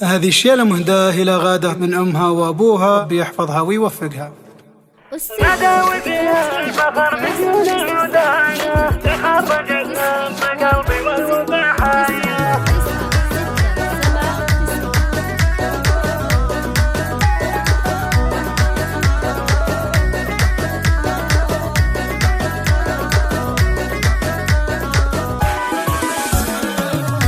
هذه الشيلة مهداة إلى غادة من أمها وأبوها، بيحفظها ويوفقها. أداوي فيها الفخر بدون الهدايا، تخرجت من قلبي والوضحايا.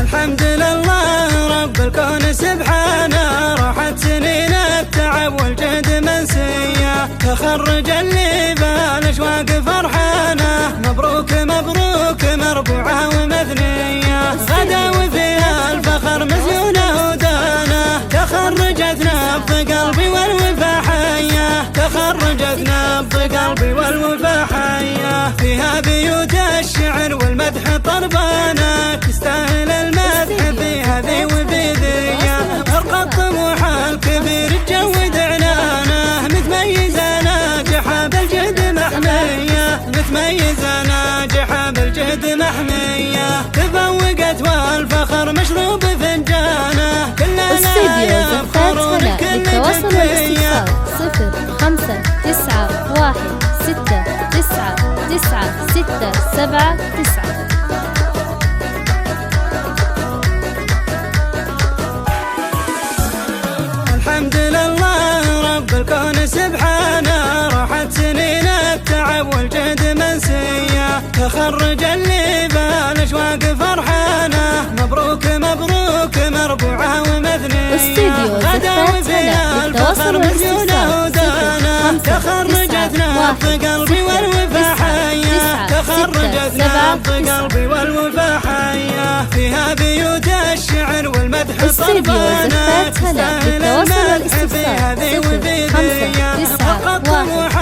الحمد لله رب الكون سبحانه، راحت سنين التعب والجهد منسية، تخرج اللي بالاشواق فرحانه، مبروك مبروك مربوعه ومثنيه، غدا وفيها الفخر مزيونه ودانه، تخرجت نبض قلبي والوفا حيه، تخرجت نبض قلبي والوفا حيه، فيها بيوت الشعر والمدح طربانه، تستاهل المدح في هذه وفي ذي، ارقى الطموح الكبير تجود اعلانه، متميزه ناجحه بالجهد محميه، متميزه ناجحه بالجهد محميه، تفوقت والفخر مشروب فنجانه، كلنا يفخر ولكل للتواصل والاستفسار 0591699679. الحمد لله رب الكون سبحانه، راحت سنين التعب والجهد منسية، تخرج اللي بالاشواق فرحانه، مبروك مبروك مربوعه ومثنيه، غدا وفيها الفخر مزيونه ودانه، تخرجت نبض قلبي والوفا حيه، تخرجت نبض قلبي والوفا حيه، فيها بيوت الشعر والمدح طربانه، تستاهل المدح في هذه وفي ذي، ارقى الطموح